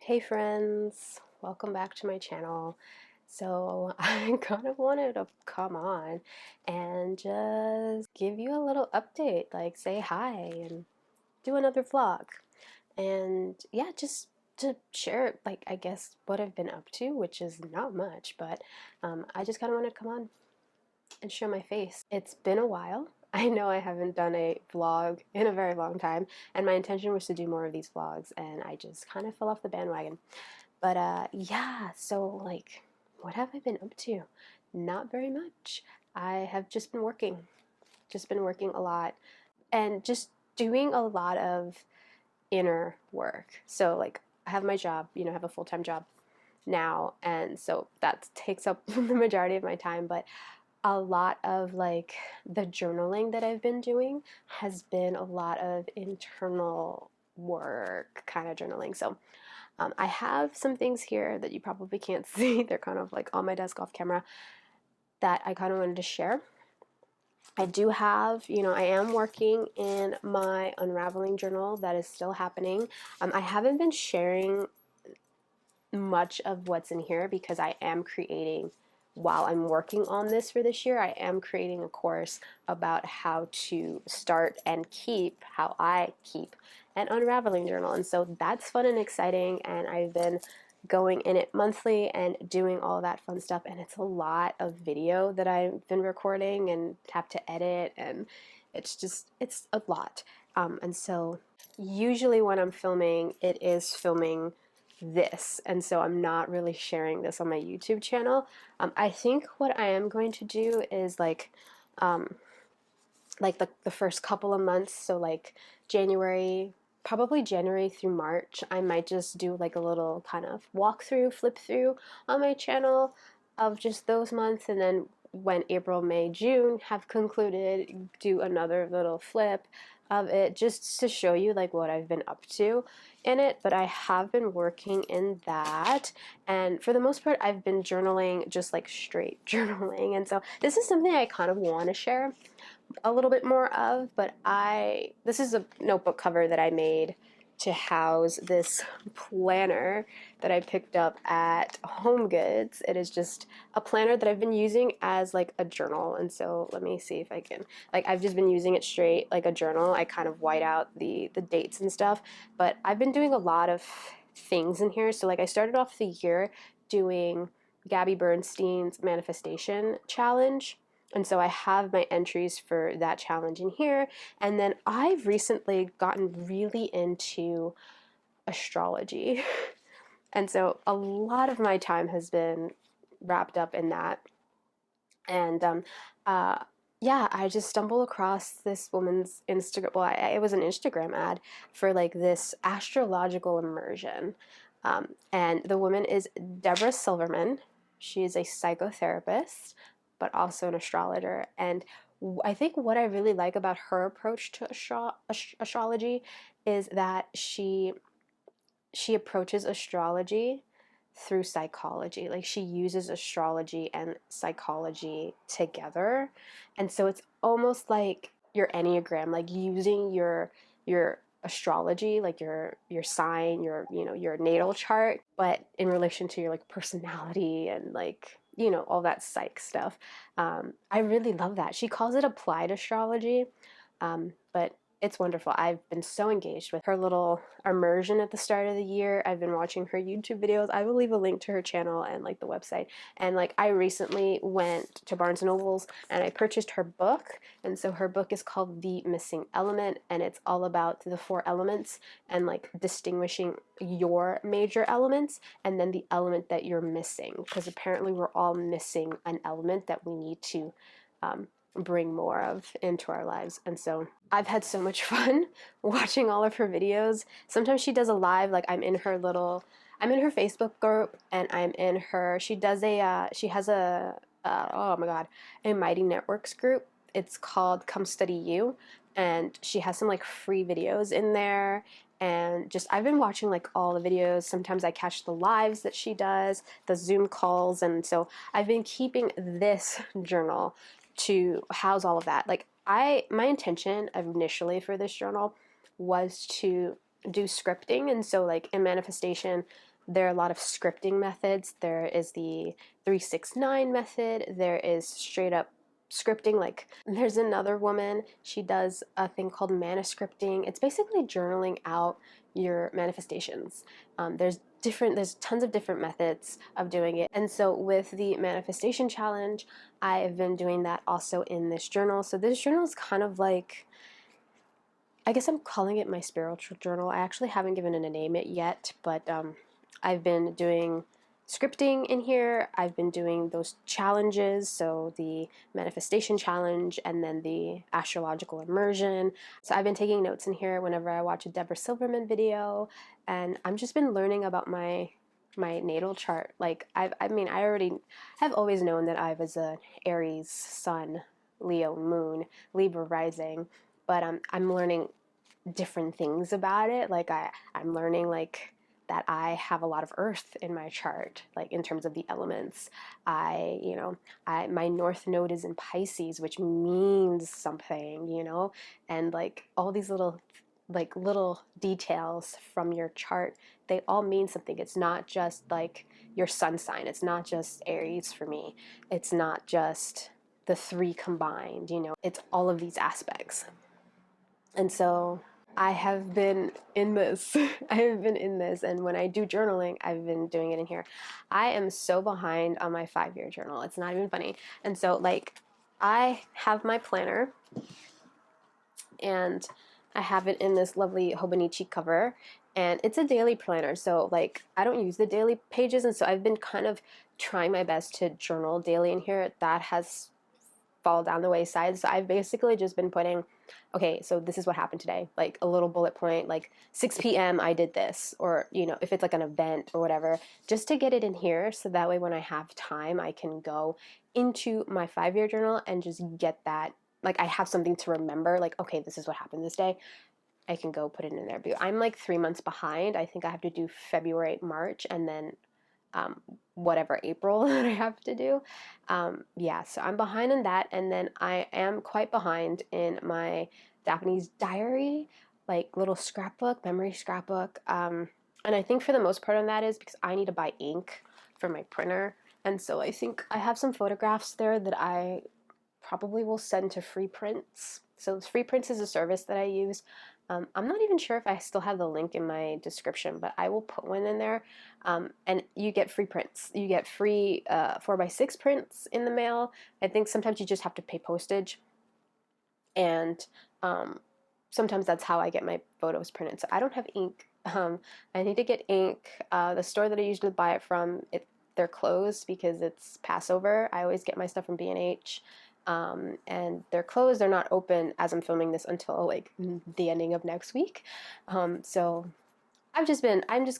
Hey friends, welcome back to my channel. So I kind of wanted to come on and just give you a little update, like say hi and do another vlog. And yeah, just to share like I guess what I've been up to, which is not much, but I just kind of wanted to come on and show my face. It's been a while. I know I haven't done a vlog in a very long time, and my intention was to do more of these vlogs, and I just kind of fell off the bandwagon. But yeah, so like, what have I been up to? Not very much. I have just been working a lot, and just doing a lot of inner work. So like, I have my job, I have a full-time job now, and so that takes up the majority of my time, but a lot of like the journaling that I've been doing has been a lot of internal work kind of journaling. So I have some things here that you probably can't see. They're kind of like on my desk off camera that I kind of wanted to share. I do have, I am working in my unraveling journal that is still happening. I haven't been sharing much of what's in here because I am creating, while I'm working on this for this year, I am creating a course about how to start and keep, how I keep an unraveling journal. And so that's fun and exciting, and I've been going in it monthly and doing all that fun stuff, and it's a lot of video that I've been recording and have to edit, and it's a lot. And so usually when I'm filming, it is filming this, and so I'm not really sharing this on my YouTube channel. I think what I am going to do is um, like the first couple of months, so like January, probably January through March, I might just do like a little kind of walkthrough, flip through on my channel of just those months, and then when April, May, June have concluded, do another little flip of it just to show you like what I've been up to in it. But I have been working in that, and for the most part I've been journaling, just like straight journaling, and so this is something I kind of want to share a little bit more of. But this is a notebook cover that I made to house this planner that I picked up at Home Goods. It is just a planner that I've been using as like a journal, and so let me see if I can, like, I've just been using it straight like a journal. I kind of white out the dates and stuff, but I've been doing a lot of things in here. So like, I started off the year doing Gabby Bernstein's manifestation challenge, and so I have my entries for that challenge in here. And then I've recently gotten really into astrology. And so a lot of my time has been wrapped up in that. And uh, yeah, I just stumbled across this woman's Instagram. Well, it was an Instagram ad for like this astrological immersion. And the woman is Deborah Silverman. She is a psychotherapist, but also an astrologer. And I think what I really like about her approach to astrology is that she approaches astrology through psychology. Like, she uses astrology and psychology together. And so it's almost like your Enneagram, like using your astrology, like your sign, your natal chart, but in relation to your like personality and like, all that psych stuff. I really love that. She calls it applied astrology. But it's wonderful. I've been so engaged with her little immersion at the start of the year. I've been watching her YouTube videos. I will leave a link to her channel and like the website. And like, I recently went to Barnes and Nobles and I purchased her book. And so her book is called The Missing Element, and it's all about the 4 elements and like distinguishing your major elements and then the element that you're missing, because apparently we're all missing an element that we need to bring more of into our lives. And so I've had so much fun watching all of her videos. Sometimes she does a live, like I'm in her Facebook group, and she has a, oh my God, a Mighty Networks group. It's called Come Study You. And she has some like free videos in there. And just, I've been watching like all the videos. Sometimes I catch the lives that she does, the Zoom calls. And so I've been keeping this journal to house all of that. Like, my intention initially for this journal was to do scripting, and so like in manifestation, there are a lot of scripting methods. There is the 369 method. There is straight up scripting. Like, there's another woman, she does a thing called manuscripting. It's basically journaling out your manifestations. There's tons of different methods of doing it. And so with the manifestation challenge, I have been doing that also in this journal. So this journal is kind of like, I guess I'm calling it my spiritual journal. I actually haven't given it a name yet, but I've been doing scripting in here. I've been doing those challenges, so the manifestation challenge and then the astrological immersion. So I've been taking notes in here whenever I watch a Deborah Silverman video, and I've just been learning about my natal chart. Like I've always known that I was a Aries sun, Leo moon, Libra rising, but I'm learning different things about it. Like I'm learning like that I have a lot of earth in my chart, like in terms of the elements. My north node is in Pisces, which means something, and like all these little details from your chart, they all mean something. It's not just like your sun sign. It's not just Aries for me. It's not just the three combined, it's all of these aspects. And so I have been in this. I have been in this. And when I do journaling, I've been doing it in here. I am so behind on my 5-year journal. It's not even funny. And so, like, I have my planner, and I have it in this lovely Hobonichi cover. And it's a daily planner. So, like, I don't use the daily pages. And so I've been kind of trying my best to journal daily in here. That has fall down the wayside. So I've basically just been putting, okay, so this is what happened today, like a little bullet point, like 6 p.m. I did this, or if it's like an event or whatever, just to get it in here, so that way when I have time I can go into my 5-year journal and just get that, like I have something to remember, like, okay, this is what happened this day. I can go put it in there. But I'm like 3 months behind. I think I have to do February, March, and then whatever April that I have to do. Yeah, so I'm behind in that, and then I am quite behind in my Japanese diary, like little scrapbook, memory scrapbook. And I think for the most part on that is because I need to buy ink for my printer, and so I think I have some photographs there that I probably will send to Free Prints. So Free Prints is a service that I use. I'm not even sure if I still have the link in my description, but I will put one in there. And you get free prints. You get free 4x6 prints in the mail. I think sometimes you just have to pay postage. And sometimes that's how I get my photos printed. So I don't have ink. I need to get ink. The store that I usually buy it from, they're closed because it's Passover. I always get my stuff from B&H. And they're closed. They're not open as I'm filming this until like the ending of next week. So I'm just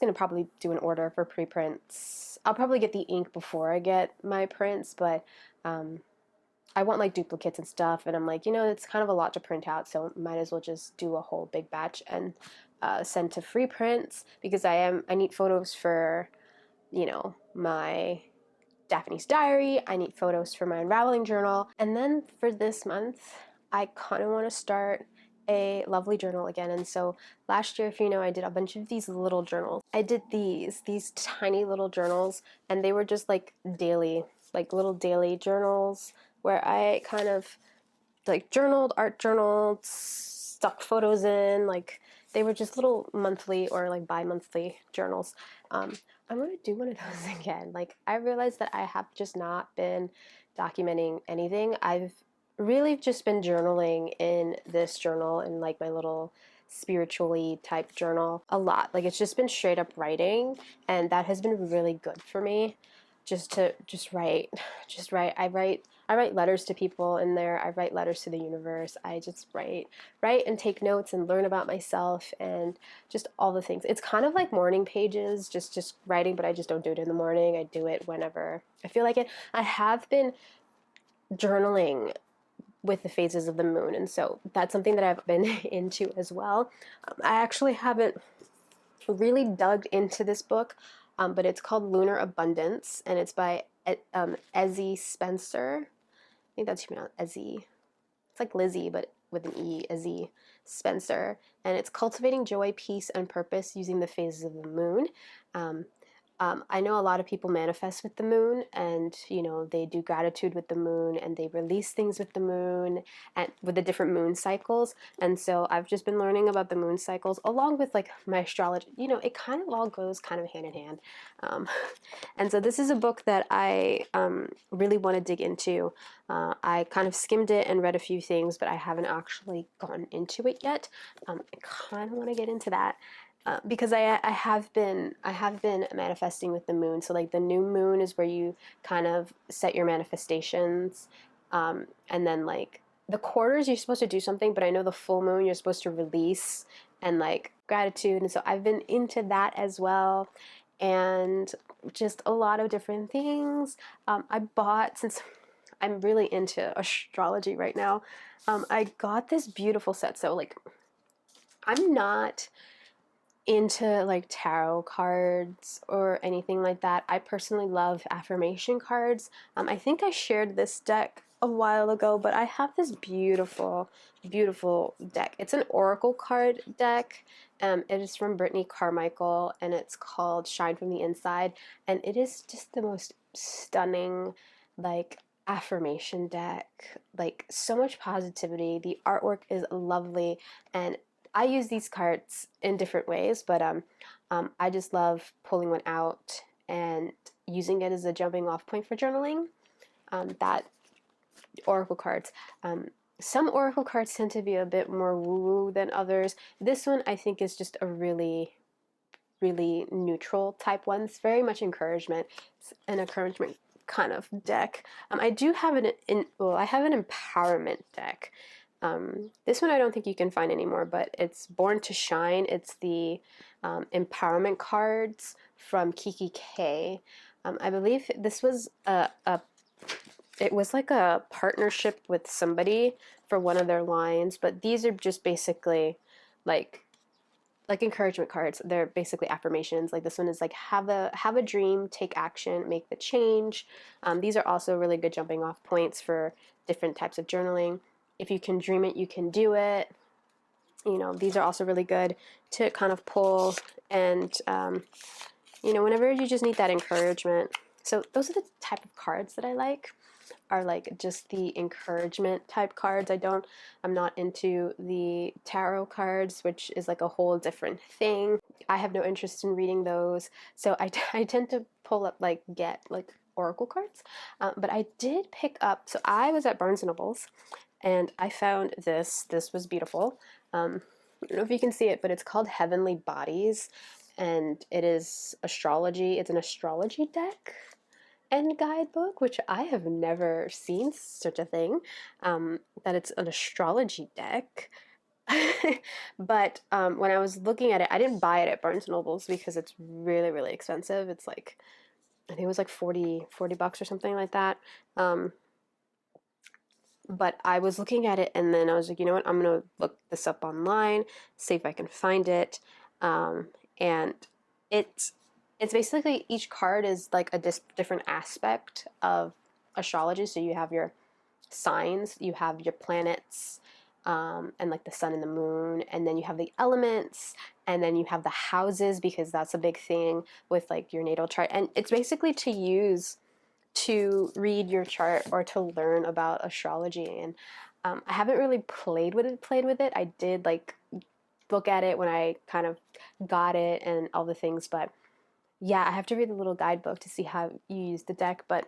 gonna probably do an order for pre-prints. I'll probably get the ink before I get my prints, but I want like duplicates and stuff, and I'm like, it's kind of a lot to print out, so might as well just do a whole big batch and send to Free Prints, because I need photos for, my Daphne's diary. I need photos for my unraveling journal. And then for this month, I kind of want to start a lovely journal again. And so last year, if you know, I did a bunch of these little journals. I did these tiny little journals, and they were just like daily, like little daily journals where I kind of like journaled, art journaled, stuck photos in, like they were just little monthly or like bi-monthly journals. I'm gonna do one of those again. Like I realized that I have just not been documenting anything. I've really just been journaling in this journal and like my little spiritually type journal a lot. Like it's just been straight up writing, and that has been really good for me. Just write. I write letters to people in there. I write letters to the universe. I just write and take notes and learn about myself and just all the things. It's kind of like morning pages, just writing, but I just don't do it in the morning. I do it whenever I feel like it. I have been journaling with the phases of the moon, and so that's something that I've been into as well. I actually haven't really dug into this book, but it's called Lunar Abundance, and it's by Ezzy Spencer. I think that's pronounced Ezzy. It's like Lizzie, but with an E, Ezzy Spencer. And it's cultivating joy, peace, and purpose using the phases of the moon. I know a lot of people manifest with the moon, and they do gratitude with the moon, and they release things with the moon and with the different moon cycles. And so I've just been learning about the moon cycles along with like my astrology. It kind of all goes kind of hand in hand. Um, and so this is a book that I really want to dig into. I kind of skimmed it and read a few things, but I haven't actually gone into it yet. I kind of want to get into that. Because I have been manifesting with the moon. So like the new moon is where you kind of set your manifestations, and then like the quarters you're supposed to do something, but I know the full moon you're supposed to release and like gratitude. And so I've been into that as well, and just a lot of different things. I bought, since I'm really into astrology right now, I got this beautiful set. So like I'm not into like tarot cards or anything like that. I personally love affirmation cards. I think I shared this deck a while ago, but I have this beautiful, beautiful deck. It's an oracle card deck. It is from Brittany Carmichael, and it's called Shine from the Inside. And it is just the most stunning, like, affirmation deck. Like, so much positivity. The artwork is lovely, and I use these cards in different ways, but I just love pulling one out and using it as a jumping off point for journaling. That oracle cards. Some oracle cards tend to be a bit more woo-woo than others. This one I think is just a really, really neutral type one. It's very much encouragement. It's an encouragement kind of deck. I do have I have an empowerment deck. This one I don't think you can find anymore, but it's Born to Shine. It's the empowerment cards from Kiki K. I believe this was it was like a partnership with somebody for one of their lines, but these are just basically like encouragement cards. They're basically affirmations. Like this one is like have a dream, take action, make the change. These are also really good jumping off points for different types of journaling. If you can dream it, you can do it. These are also really good to kind of pull, and whenever you just need that encouragement. So those are the type of cards that I like, are like just the encouragement type cards. I'm not into the tarot cards, which is like a whole different thing. I have no interest in reading those. So I tend to pull up, like, get like oracle cards. But I did pick up, so I was at Barnes & Nobles, and I found this. This was beautiful. I don't know if you can see it, but it's called Heavenly Bodies, and it is astrology. It's an astrology deck and guidebook, which I have never seen such a thing, that it's an astrology deck. But when I was looking at it, I didn't buy it at Barnes & Nobles because it's really, really expensive. It's like, I think it was like 40 bucks or something like that. But I was looking at it, and then I was like, you know what, I'm going to look this up online, see if I can find it. And it's basically, each card is like a different aspect of astrology. So you have your signs, you have your planets, and like the sun and the moon, and then you have the elements, and then you have the houses, because that's a big thing with like your natal chart. And it's basically to use to read your chart or to learn about astrology. And I haven't really played with it. I did like look at it when I kind of got it and all the things, but yeah, I have to read the little guidebook to see how you use the deck. But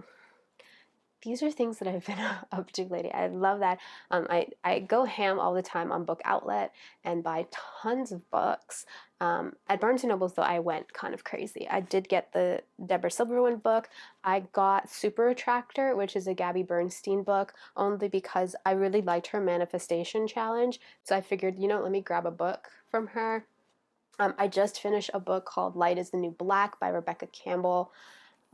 these are things that I've been up to lately. I love that. I go ham all the time on Book Outlet and buy tons of books. At Barnes & Nobles, though, I went kind of crazy. I did get the Deborah Silverman book. I got Super Attractor, which is a Gabby Bernstein book, only because I really liked her manifestation challenge. So I figured, let me grab a book from her. I just finished a book called Light is the New Black by Rebecca Campbell.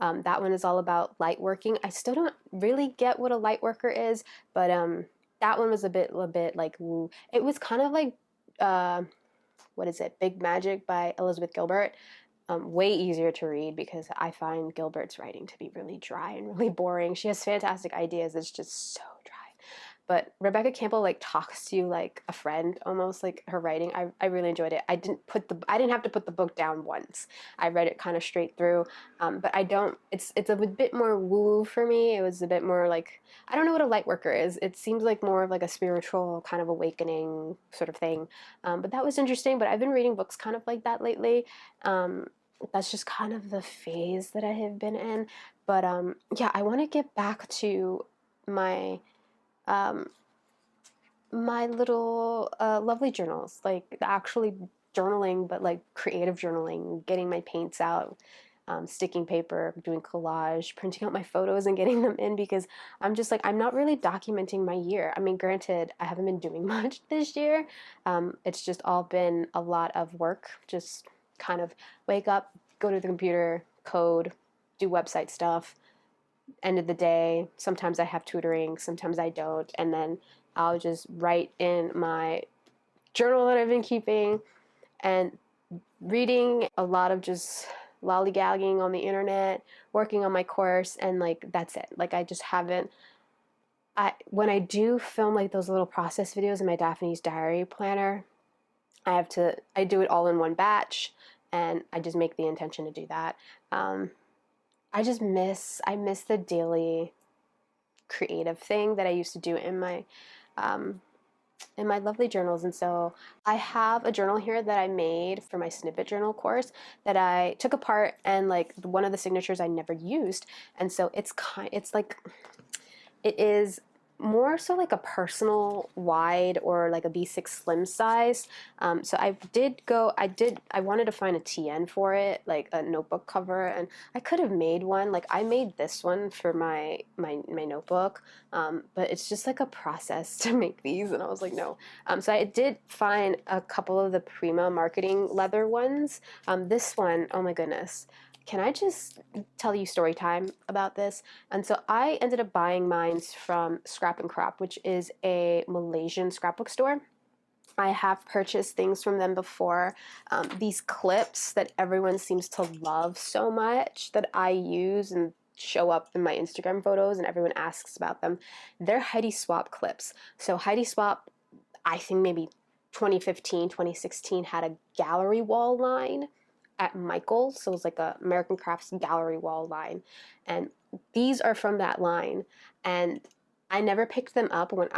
That one is all about light working. I still don't really get what a light worker is, but that one was a bit like woo. It was kind of like what is it? Big Magic by Elizabeth Gilbert. Way easier to read because I find Gilbert's writing to be really dry and really boring. She has fantastic ideas. It's just so dry. but Rebecca Campbell like talks to you like a friend almost, like her writing. I really enjoyed it. I didn't have to put the book down once. I read it kind of straight through, but I don't. It's a bit more woo for me. It was a bit more like, I don't know what a light worker is. It seems like more of like a spiritual kind of awakening sort of thing. But that was interesting. But I've been reading books kind of like that lately. That's just kind of the phase that I have been in. But yeah, I want to get back to my um, my little lovely journals, like actually journaling, but like creative journaling, getting my paints out, sticking paper, doing collage, printing out my photos and getting them in, because I'm just like, I'm not really documenting my year. I mean, granted, I haven't been doing much this year. It's just all been a lot of work, just kind of wake up, go to the computer, code, do website stuff, end of the day. Sometimes I have tutoring, sometimes I don't. And then I'll just write in my journal that I've been keeping and reading a lot of just lollygagging on the internet, working on my course, and like that's it. Like I just haven't. When I do film like those little process videos in my Daphne's Diary planner, I do it all in one batch, and I just make the intention to do that. Um, I miss the daily creative thing that I used to do um, in my lovely journals. And so I have a journal here that I made for my snippet journal course that I took apart, and like one of the signatures I never used. And so it's like, it is more so like a personal wide or like a B6 slim size. So I wanted to find a TN for it, like a notebook cover, and I could have made one. Like I made this one for my notebook, but it's just like a process to make these, and I was like, no. So I did find a couple of the Prima marketing leather ones. This one, oh my goodness. Can I just tell you story time about this? And so I ended up buying mine from Scrap and Crop, which is a Malaysian scrapbook store. I have purchased things from them before. These clips that everyone seems to love so much that I use and show up in my Instagram photos and everyone asks about them. They're Heidi Swapp clips. So Heidi Swapp, I think maybe 2015, 2016 had a gallery wall line at Michael's. So it was like a American Crafts gallery wall line. And these are from that line. And I never picked them up when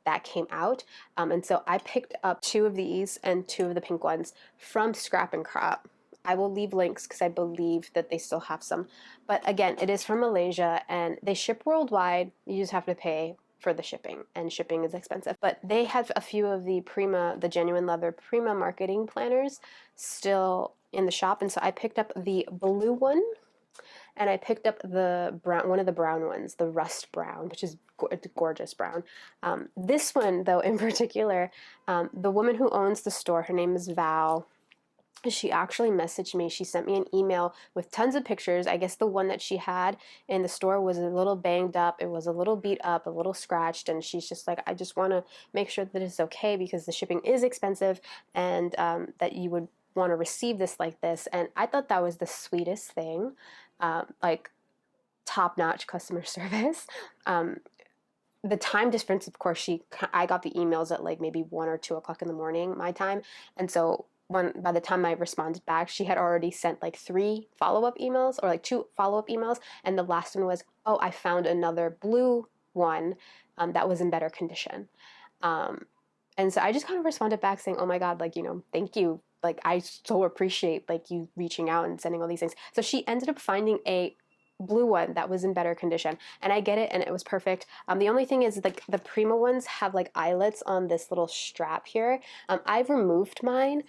that came out. And so I picked up two of these and two of the pink ones from Scrap and Crop. I will leave links because I believe that they still have some. But again, it is from Malaysia and they ship worldwide. You just have to pay for the shipping, and shipping is expensive. But they have a few of the Prima, the genuine leather Prima marketing planners still in the shop, and so I picked up the blue one, and I picked up the brown, one of the brown ones, the rust brown, which is gorgeous brown. This one, though, in particular, the woman who owns the store, her name is Val. She actually messaged me. She sent me an email with tons of pictures. I guess the one that she had in the store was a little banged up. It was a little beat up, a little scratched. And she's just like, I just want to make sure that it's okay because the shipping is expensive, and that you would want to receive this like this. And I thought that was the sweetest thing, like top-notch customer service. The time difference, of course, I got the emails at like maybe 1 or 2 o'clock in the morning, my time. And so by the time I responded back, she had already sent like 3 follow-up emails, or like 2 follow-up emails. And the last one was, oh, I found another blue one that was in better condition. Um, and so I just kind of responded back saying, oh my God, like, thank you. Like, I so appreciate like you reaching out and sending all these things. So she ended up finding a blue one that was in better condition, and I get it, and it was perfect. The only thing is like the Prima ones have like eyelets on this little strap here. I've removed mine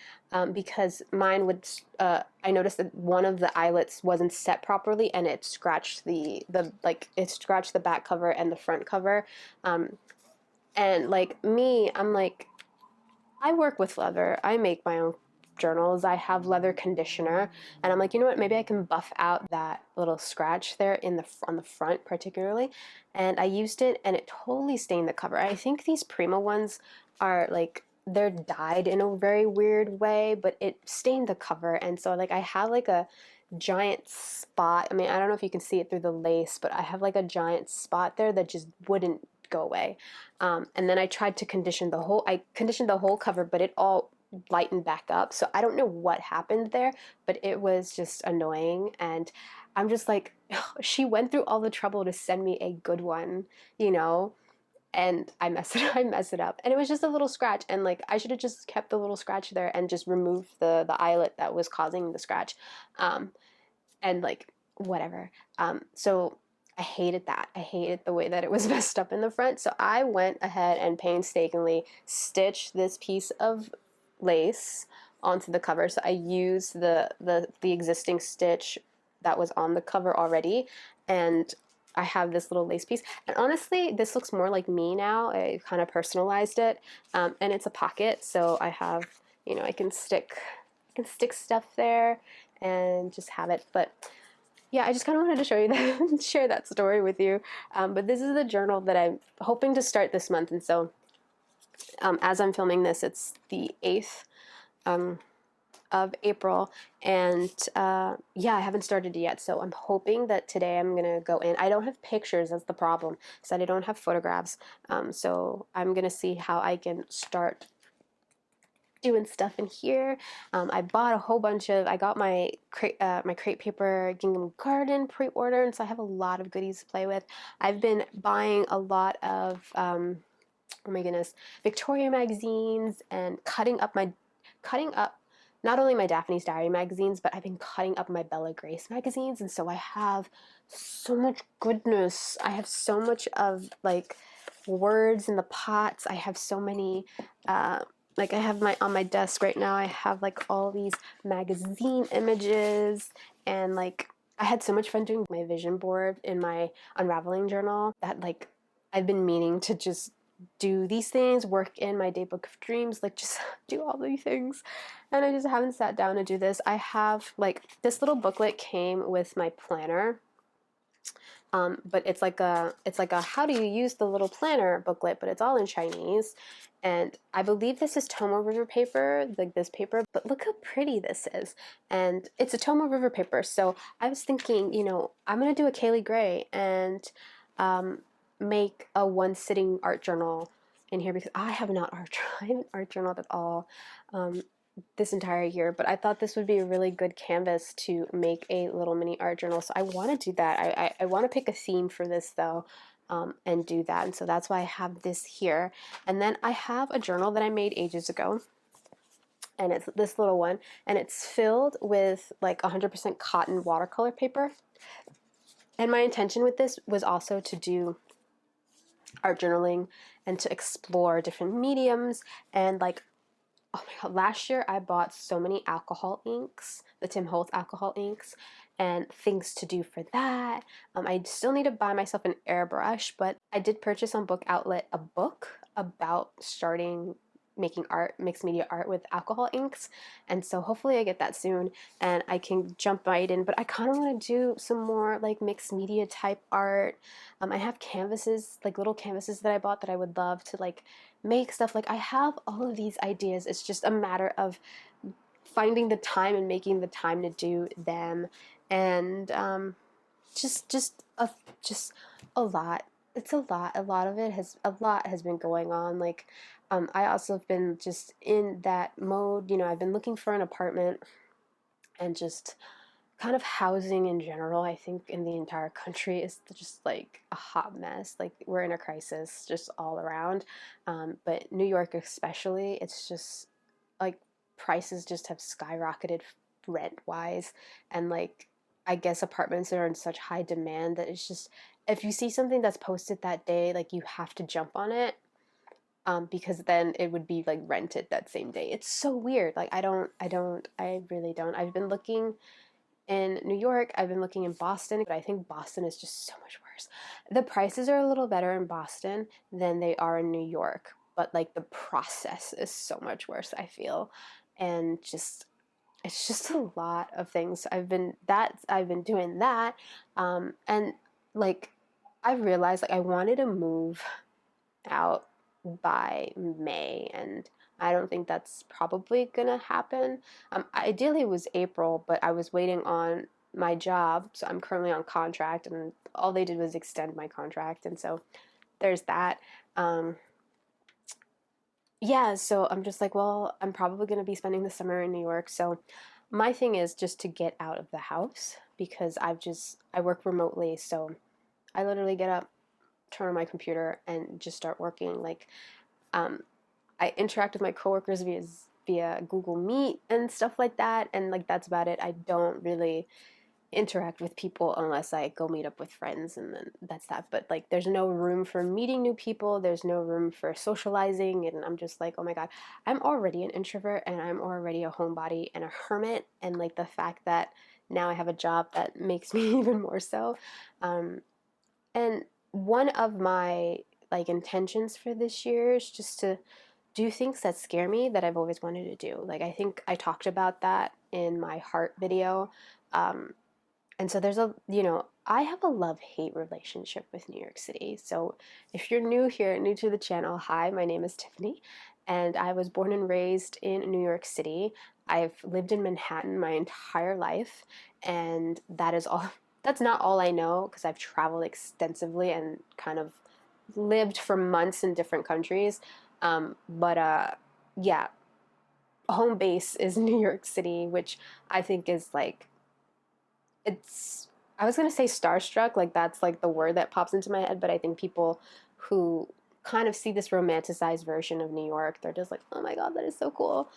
because mine would I noticed that one of the eyelets wasn't set properly, and it scratched it scratched the back cover and the front cover. And like me, I'm like, I work with leather. I make my own journals. I have leather conditioner, and I'm like, you know what? Maybe I can buff out that little scratch there on the front, particularly. And I used it, and it totally stained the cover. I think these Prima ones are like, they're dyed in a very weird way, but it stained the cover, and so like I have like a giant spot. I mean, I don't know if you can see it through the lace, but I have like a giant spot there that just wouldn't go away. And then I tried to condition I conditioned the whole cover, but it all lightened back up. So I don't know what happened there, but it was just annoying. And I'm just like, she went through all the trouble to send me a good one, you know, and I mess it up. And it was just a little scratch. And like, I should have just kept the little scratch there and just removed the eyelet that was causing the scratch. Um, and like, whatever. So I hated that. I hated the way that it was messed up in the front. So I went ahead and painstakingly stitched this piece of lace onto the cover. So I used the existing stitch that was on the cover already, and I have this little lace piece. And honestly, this looks more like me now. I kind of personalized it, and it's a pocket, so I have, you know, I can stick stuff there and just have it. But yeah, I just kind of wanted to show you that, share that story with you. But this is the journal that I'm hoping to start this month, and so as I'm filming this, it's the 8th of April, and yeah, I haven't started it yet, so I'm hoping that today I'm gonna go in. I don't have pictures, that's the problem, so I don't have photographs, so I'm gonna see how I can start doing stuff in here. I bought a whole bunch of, I got my crate paper Gingham Garden pre-ordered, so I have a lot of goodies to play with. I've been buying a lot of, oh my goodness, Victoria magazines, and cutting up not only my Daphne's Diary magazines, but I've been cutting up my Bella Grace magazines, and so I have so much goodness. I have so much of like words in the pots. I have so many, like I have on my desk right now, I have like all these magazine images, and like I had so much fun doing my vision board in my unraveling journal that like I've been meaning to just do these things, work in my daybook of dreams, like just do all these things, and I just haven't sat down to do this. I have like this little booklet came with my planner, but it's like a how do you use the little planner booklet, but it's all in Chinese, and I believe this is Tomo River paper, like this paper, but look how pretty this is, and it's a Tomo River paper. So I was thinking, you know, I'm gonna do a Kaylee Gray and make a one sitting art journal in here, because I have not I haven't art journaled at all this entire year, but I thought this would be a really good canvas to make a little mini art journal. So I want to do that. I want to pick a theme for this though, and do that. And so that's why I have this here. And then I have a journal that I made ages ago, and it's this little one, and it's filled with like 100% cotton watercolor paper. And my intention with this was also to do art journaling and to explore different mediums. And like, oh my god, last year I bought so many alcohol inks, the Tim Holtz alcohol inks, and things to do for that. I still need to buy myself an airbrush, but I did purchase on Book Outlet a book about starting making art, mixed media art with alcohol inks, and so hopefully I get that soon and I can jump right in. But I kind of want to do some more like mixed media type art. I have canvases, like little canvases that I bought that I would love to like make stuff. Like I have all of these ideas, it's just a matter of finding the time and making the time to do them. And just a lot, it's a lot of it has a lot has been going on. Like I also have been just in that mode, you know, I've been looking for an apartment, and just kind of housing in general, I think in the entire country is just like a hot mess. Like we're in a crisis just all around, but New York especially, it's just like prices just have skyrocketed rent wise, and like I guess apartments are in such high demand that it's just, if you see something that's posted that day, like you have to jump on it, because then it would be like rented that same day. It's so weird. Like I really don't. I've been looking in New York, I've been looking in Boston, but I think Boston is just so much worse. The prices are a little better in Boston than they are in New York, but like the process is so much worse, I feel. And just it's just a lot of things. I've been doing that, and like I realized like I wanted to move out by May, and I don't think that's probably gonna happen. Ideally, it was April, but I was waiting on my job, so I'm currently on contract, and all they did was extend my contract, and so there's that. Um, yeah, so I'm just like, well, I'm probably going to be spending the summer in New York. So my thing is just to get out of the house because I work remotely. So I literally get up, turn on my computer, and just start working. Like, um, I interact with my coworkers via Google Meet and stuff like that. And like, that's about it. I don't really interact with people unless I go meet up with friends, and then that's that. But like there's no room for meeting new people, there's no room for socializing, and I'm just like, oh my god, I'm already an introvert and I'm already a homebody and a hermit, and like the fact that now I have a job that makes me even more so. Um, and one of my like intentions for this year is just to do things that scare me that I've always wanted to do. Like I think I talked about that in my heart video. Um, and so there's I have a love-hate relationship with New York City. So if you're new here, new to the channel, hi, my name is Tiffany, and I was born and raised in New York City. I've lived in Manhattan my entire life, and that is all. That's not all I know because I've traveled extensively and kind of lived for months in different countries. But yeah, home base is New York City, which I think is like it's I was gonna say starstruck, like that's like the word that pops into my head, but I think people who kind of see this romanticized version of New York, they're just like, oh my god, that is so cool.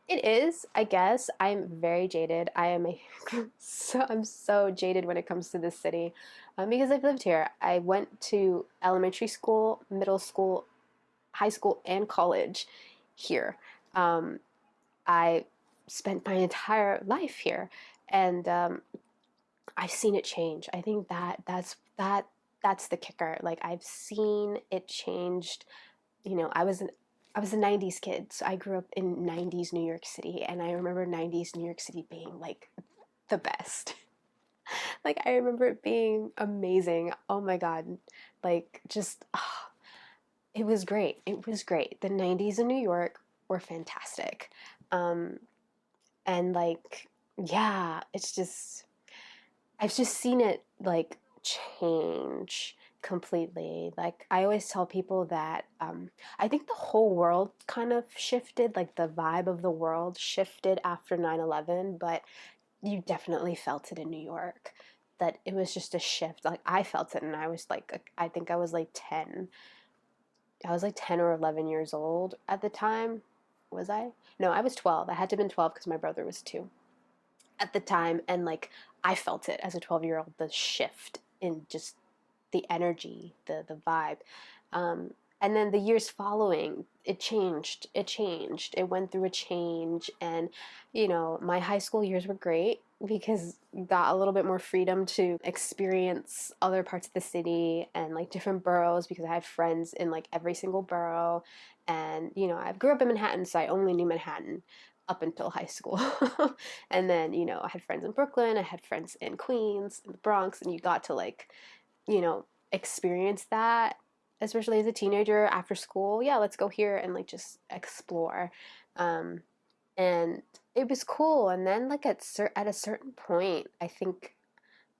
It is, I guess. I'm very jaded. I'm so jaded when it comes to this city, because I've lived here. I went to elementary school, middle school, high school, and college here. Um, I spent my entire life here, and I've seen it change. I think that's the kicker. Like I've seen it changed. I was a 90s kid. So I grew up in 90s New York City, and I remember 90s New York City being like the best. Like I remember it being amazing. Oh my god. Like just it was great. It was great. The 90s in New York were fantastic. Um and like yeah, it's just I've just seen it like change completely. Like I always tell people that I think the whole world kind of shifted, like the vibe of the world shifted after 9/11, but you definitely felt it in New York. That it was just a shift. Like I felt it, and I was like, I think I was like 10. I was like 10 or 11 years old at the time. Was I? No, I was 12. I had to have been 12 because my brother was 2 at the time, and like I felt it as a 12-year-old, the shift in just the energy, the vibe. And then the years following, it went through a change. And my high school years were great because you got a little bit more freedom to experience other parts of the city and like different boroughs because I had friends in like every single borough. And I grew up in Manhattan, so I only knew Manhattan up until high school. And then I had friends in Brooklyn, I had friends in Queens, in the Bronx, and you got to like you know experience that, especially as a teenager after school. Yeah, let's go here and like just explore. um and it was cool. And then like at a certain point, I think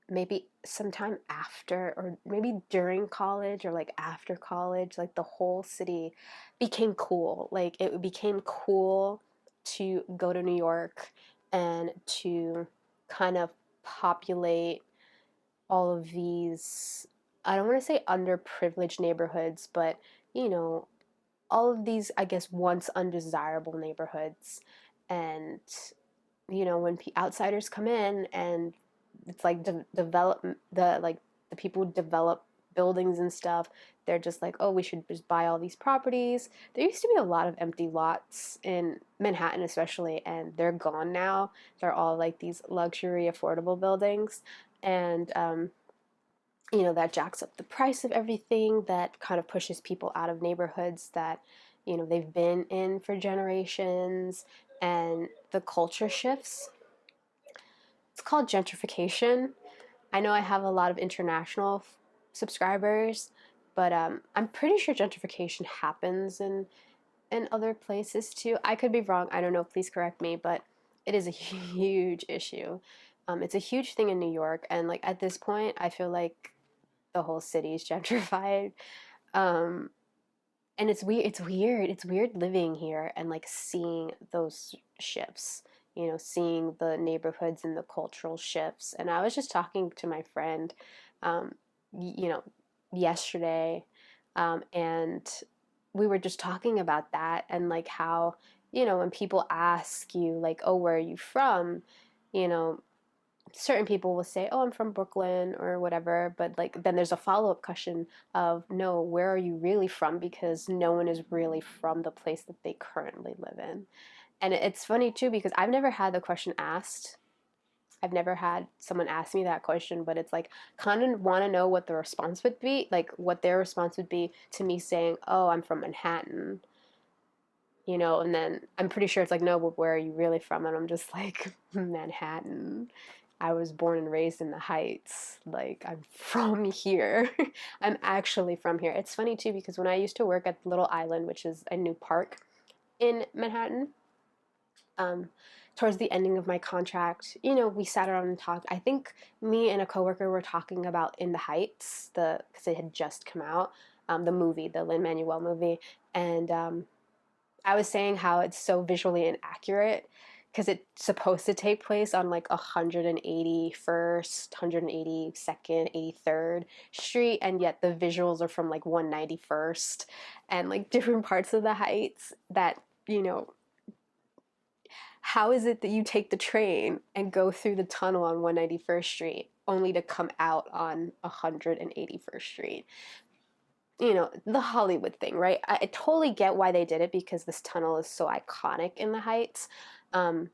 maybe sometime after or maybe during college or like after college, like the whole city became cool. Like it became cool to go to New York and to kind of populate all of these, I don't want to say underprivileged neighborhoods, but you know all of these, I guess, once undesirable neighborhoods. And when outsiders come in, and it's like develop the people who develop buildings and stuff, they're just like, oh, we should just buy all these properties. There used to be a lot of empty lots in Manhattan especially, and they're gone now. They're all like these luxury affordable buildings. And that jacks up the price of everything, that kind of pushes people out of neighborhoods that they've been in for generations. And the culture shifts. It's called gentrification. I know I have a lot of international subscribers, but I'm pretty sure gentrification happens in other places too. I could be wrong. I don't know. Please correct me. But it is a huge issue. It's a huge thing in New York, and like at this point, I feel like the whole city is gentrified. Um, and it's weird living here and like seeing those shifts, you know, seeing the neighborhoods and the cultural shifts. And I was just talking to my friend, um, you know, yesterday, and we were just talking about that and like how, you know, when people ask you like, oh, where are you from, you know, certain people will say, "Oh, I'm from Brooklyn" or whatever, but like then there's a follow-up question of, "No, where are you really from?" Because no one is really from the place that they currently live in. And it's funny too because I've never had the question asked. I've never had someone ask me that question, but it's like kind of want to know what the response would be, like what their response would be to me saying, "Oh, I'm from Manhattan." You know, and then I'm pretty sure it's like, no, but where are you really from? And I'm just like, Manhattan. I was born and raised in the Heights. Like, I'm from here. I'm actually from here. It's funny too, because when I used to work at Little Island, which is a new park in Manhattan, um, towards the ending of my contract, you know, we sat around and talked. I think me and a coworker were talking about In the Heights, because it had just come out, the movie, the Lin-Manuel movie. And I was saying how it's so visually inaccurate because it's supposed to take place on like 181st, 182nd, 83rd Street, and yet the visuals are from like 191st and like different parts of the Heights that, you know, how is it that you take the train and go through the tunnel on 191st Street only to come out on 181st Street? You know, the Hollywood thing, right? I totally get why they did it because this tunnel is so iconic in the Heights. Um,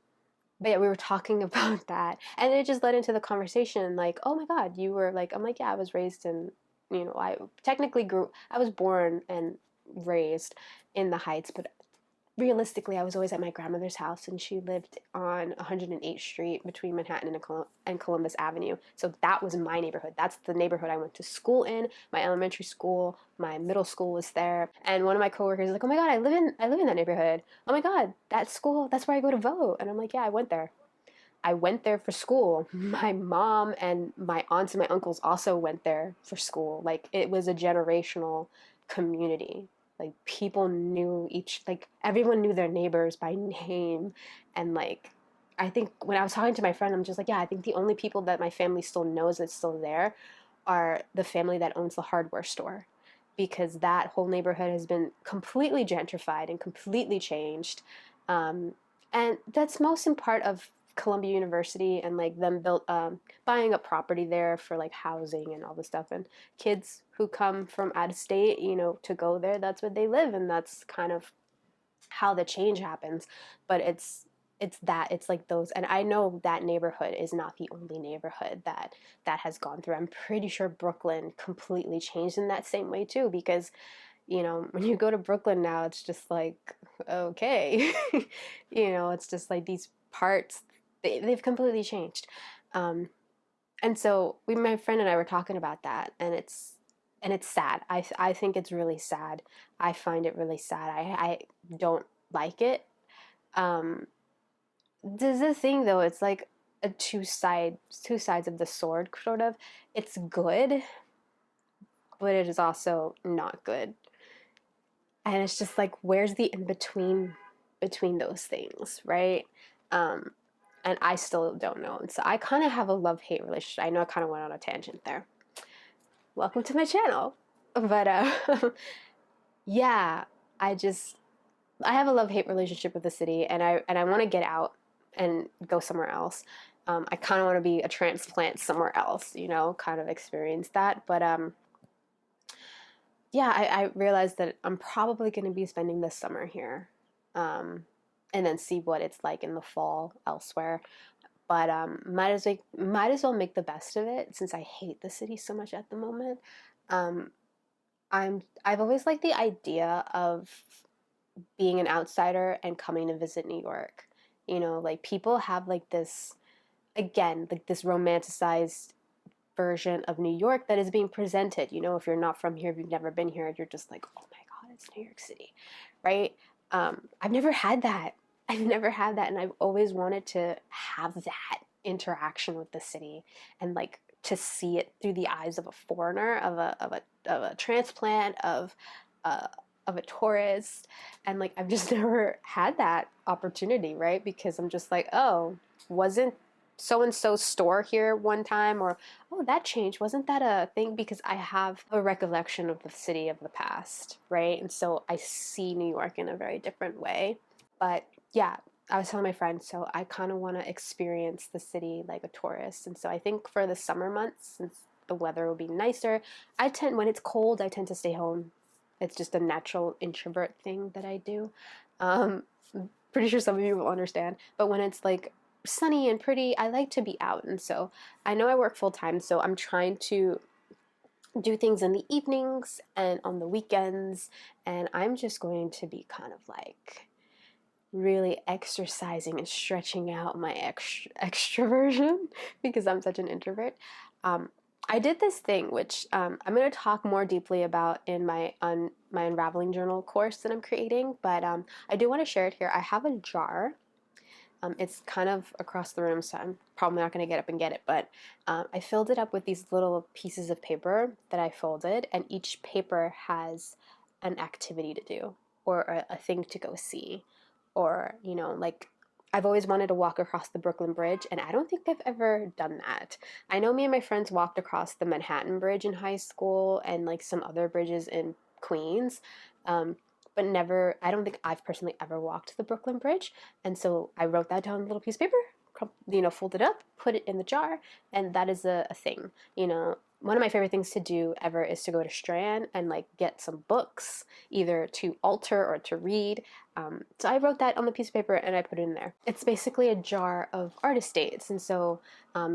but yeah, we were talking about that, and it just led into the conversation. Like, oh my God, you were like, I'm like, yeah, I was raised in, you know, I technically I was born and raised in the Heights, but realistically, I was always at my grandmother's house, and she lived on 108th Street between Manhattan and Columbus Avenue. So that was my neighborhood. That's the neighborhood I went to school in. My elementary school, my middle school was there. And one of my coworkers was like, "Oh my God, I live in that neighborhood. Oh my God, that school, that's where I go to vote." And I'm like, "Yeah, I went there. I went there for school. My mom and my aunts and my uncles also went there for school. Like it was a generational community. Like people knew like everyone knew their neighbors by name. And like, I think when I was talking to my friend, I'm just like, yeah, I think the only people that my family still knows that's still there are the family that owns the hardware store. Because that whole neighborhood has been completely gentrified and completely changed. Um, and that's most in part of Columbia University and like them buying up property there for like housing and all this stuff. And kids who come from out of state, you know, to go there, that's where they live, and that's kind of how the change happens. But it's like those, and I know that neighborhood is not the only neighborhood that has gone through. I'm pretty sure Brooklyn completely changed in that same way too, because you know, when you go to Brooklyn now, it's just like, okay, you know, it's just like these parts, they've completely changed. Um, and so my friend and I were talking about that, and it's sad. I think it's really sad. I find it really sad. I don't like it. Um, there's the thing though, it's like a two sides of the sword, sort of. It's good, but it is also not good. And it's just like, where's the in between those things, right? um and I still don't know, and so I kind of have a love-hate relationship. I know I kind of went on a tangent there. Welcome to my channel. But yeah, i just I have a love-hate relationship with the city, and I want to get out and go somewhere else. I kind of want to be a transplant somewhere else, you know, kind of experience that. But yeah, I realized that I'm probably going to be spending this summer here, and then see what it's like in the fall elsewhere. But might as well make the best of it since I hate the city so much at the moment. Um, I've always liked the idea of being an outsider and coming to visit New York. You know, like people have like this, again, like this romanticized version of New York that is being presented. You know, if you're not from here, if you've never been here, you're just like, oh my God, it's New York City, right? I've never had that. I've never had that, and I've always wanted to have that interaction with the city and like to see it through the eyes of a foreigner, of a transplant, uh, of a tourist. And like I've just never had that opportunity, right? Because I'm just like, oh, wasn't so and so store here one time, or oh, that changed, wasn't that a thing? Because I have a recollection of the city of the past, right? And so I see New York in a very different way. But yeah, I was telling my friend, so I kind of want to experience the city like a tourist. And so I think for the summer months, since the weather will be nicer, when it's cold, I tend to stay home. It's just a natural introvert thing that I do. Um, Pretty sure some of you will understand. But when it's like sunny and pretty, I like to be out. And so I know I work full time, so I'm trying to do things in the evenings and on the weekends. And I'm just going to be kind of like really exercising and stretching out my extroversion because I'm such an introvert. Um, I did this thing, which I'm going to talk more deeply about in my unraveling journal course that I'm creating, but I do want to share it here. I have a jar. It's kind of across the room, so I'm probably not going to get up and get it, but I filled it up with these little pieces of paper that I folded, and each paper has an activity to do or a thing to go see. Or, you know, like I've always wanted to walk across the Brooklyn Bridge, and I don't think I've ever done that. I know me and my friends walked across the Manhattan Bridge in high school and like some other bridges in Queens. But never, I don't think I've personally ever walked the Brooklyn Bridge. And so I wrote that down on a little piece of paper, fold it up, put it in the jar, and that is a thing. You know, one of my favorite things to do ever is to go to Strand and like get some books, either to alter or to read. So I wrote that on the piece of paper and I put it in there. It's basically a jar of artist dates. And so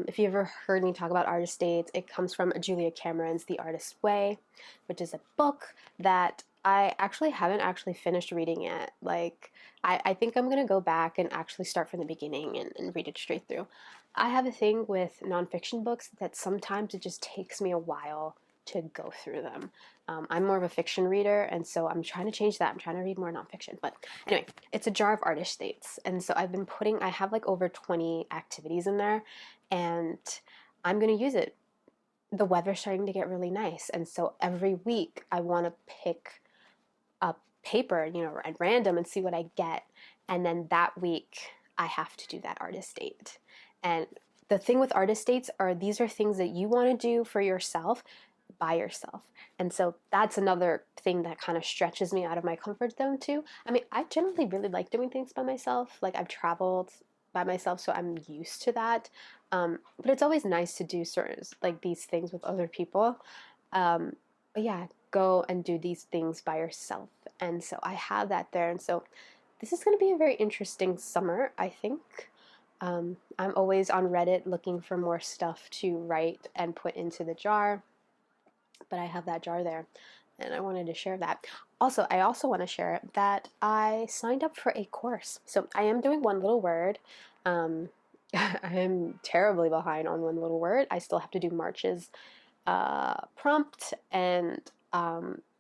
if you ever heard me talk about artist dates, it comes from Julia Cameron's The Artist's Way, which is a book that I actually haven't actually finished reading yet. Like, I think I'm going to go back and actually start from the beginning and read it straight through. I have a thing with nonfiction books that sometimes it just takes me a while to go through them. I'm more of a fiction reader, and so I'm trying to change that. I'm trying to read more nonfiction. But anyway, it's a jar of artist dates. And so I have like over 20 activities in there, and I'm going to use it. The weather's starting to get really nice. And so every week I want to pick a paper, you know, at random and see what I get. And then that week I have to do that artist date. And the thing with artist dates are these are things that you want to do for yourself by yourself. And so that's another thing that kind of stretches me out of my comfort zone too. I mean, I generally really like doing things by myself. Like I've traveled by myself, so I'm used to that. But it's always nice to do certain like these things with other people. But yeah, go and do these things by yourself. And so I have that there. And so this is going to be a very interesting summer, I think. I'm always on Reddit looking for more stuff to write and put into the jar, but I have that jar there and I wanted to share that. Also, I also want to share that I signed up for a course. So I am doing one little word. I am terribly behind on one little word. I still have to do March's prompt and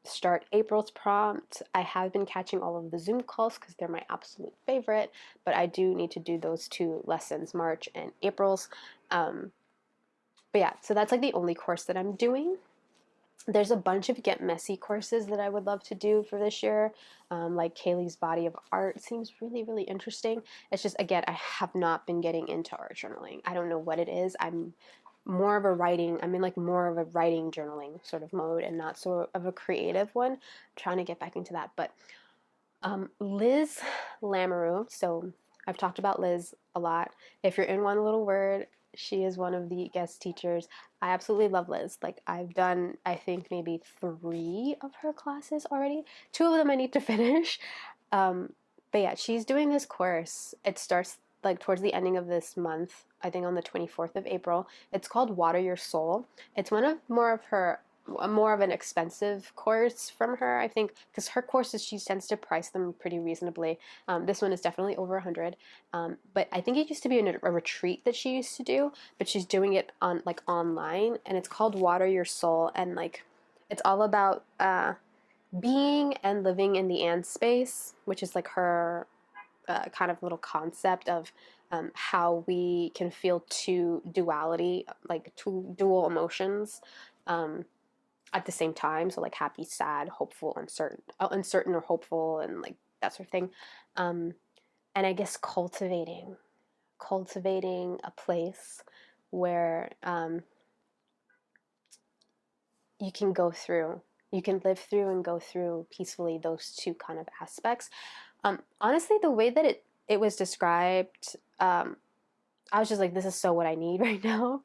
start April's prompt. I have been catching all of the Zoom calls because they're my absolute favorite, but I do need to do those two lessons, March and April's. But yeah, so that's like the only course that I'm doing. There's a bunch of Get Messy courses that I would love to do for this year. Like Kaylee's Body of Art seems really, really interesting. It's just, again, I have not been getting into art journaling. I don't know what it is. I'm in like more of a writing journaling sort of mode and not so of a creative one. I'm trying to get back into that. But Liz Lamoureux, so I've talked about Liz a lot. If you're in One Little Word, she is one of the guest teachers. I absolutely love Liz. Like I've done, I think maybe 3 of her classes already. 2 of them I need to finish. But yeah, she's doing this course. It starts like towards the ending of this month, I think on the 24th of April. It's called Water Your Soul. It's more of an expensive course from her, I think, because her courses, she tends to price them pretty reasonably. This one is definitely over 100. But I think it used to be a retreat that she used to do, but she's doing it on like online, and it's called Water Your Soul, and like it's all about being and living in the and space, which is like her kind of little concept of how we can feel two duality, like two dual emotions, at the same time. So like happy, sad, hopeful, uncertain or hopeful, and like that sort of thing. Um, and I guess cultivating a place where you can go through, you can live through and go through peacefully those two kind of aspects. Honestly, the way that it was described, I was just like, this is so what I need right now,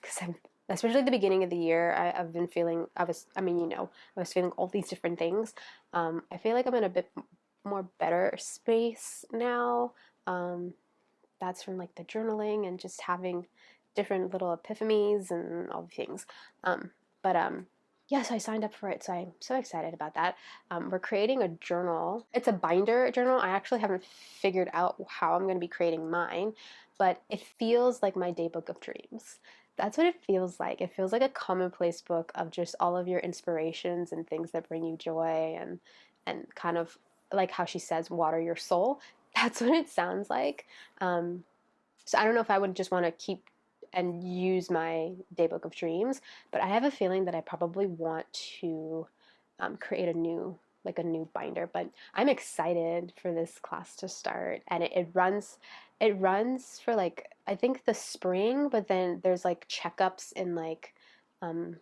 because I'm, especially at the beginning of the year, I've been feeling, I mean, I was feeling all these different things. I feel like I'm in a bit more better space now. Um, that's from like the journaling and just having different little epiphanies and all the things. But yeah, so I signed up for it, so I'm so excited about that. We're creating a journal. It's a binder journal. I actually haven't figured out how I'm going to be creating mine, but it feels like my daybook of dreams. That's what it feels like. It feels like a commonplace book of just all of your inspirations and things that bring you joy, and kind of like how she says, water your soul. That's what it sounds like. Um, so I don't know if I would just want to keep and use my daybook of dreams, but I have a feeling that I probably want to create a new binder. But I'm excited for this class to start, and it runs for like, I think the spring, but then there's like checkups in like um,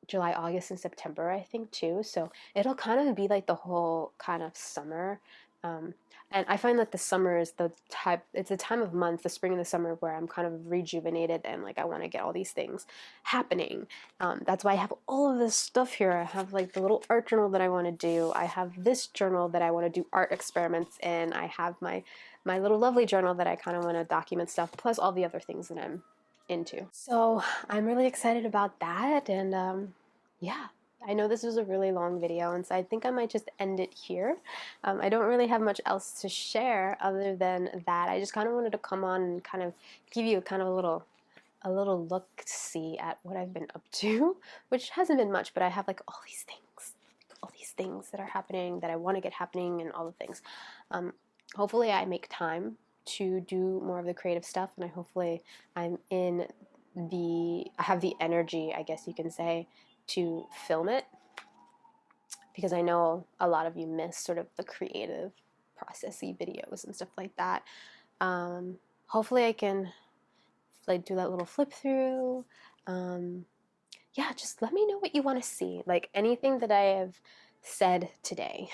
July, August, and September, I think, too. So it'll kind of be like the whole kind of summer. Um, and I find that the summer is it's the time of month, the spring and the summer, where I'm kind of rejuvenated and like I want to get all these things happening. That's why I have all of this stuff here. I have like the little art journal that I want to do. I have this journal that I want to do art experiments in. I have my little lovely journal that I kind of want to document stuff, plus all the other things that I'm into. So I'm really excited about that, and yeah, I know this was a really long video, and so I think I might just end it here. I don't really have much else to share other than that. I just kind of wanted to come on and kind of give you kind of a little look see at what I've been up to, which hasn't been much, but I have like all these things that are happening that I want to get happening, and all the things. Hopefully, I make time to do more of the creative stuff, and hopefully I have the energy, I guess you can say, to film it, because I know a lot of you miss sort of the creative processy videos and stuff like that. Hopefully I can like do that little flip through. Yeah, just let me know what you want to see. Like anything that I have said today,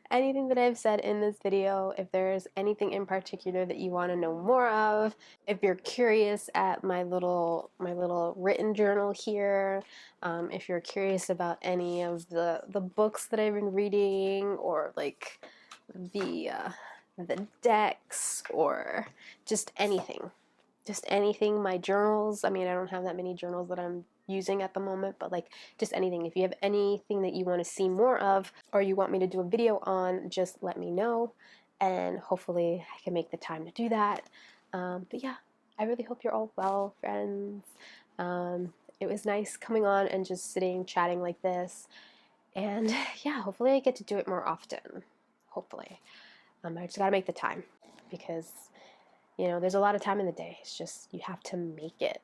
anything that I've said in this video, if there's anything in particular that you want to know more of, if you're curious at my little written journal here, if you're curious about any of the books that I've been reading, or like the decks, or just anything. Just anything, my journals. I mean, I don't have that many journals that I'm using at the moment, but like just anything. If you have anything that you want to see more of, or you want me to do a video on, just let me know, and hopefully I can make the time to do that. But yeah, I really hope you're all well, friends. It was nice coming on and just sitting chatting like this, and yeah, hopefully I get to do it more often. Hopefully. I just gotta make the time, because there's a lot of time in the day. It's just you have to make it.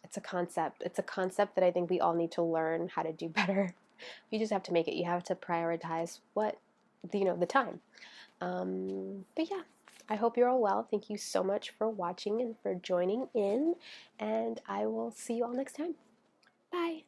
It's a concept. It's a concept that I think we all need to learn how to do better. You just have to make it. You have to prioritize the time. But yeah, I hope you're all well. Thank you so much for watching and for joining in, and I will see you all next time. Bye.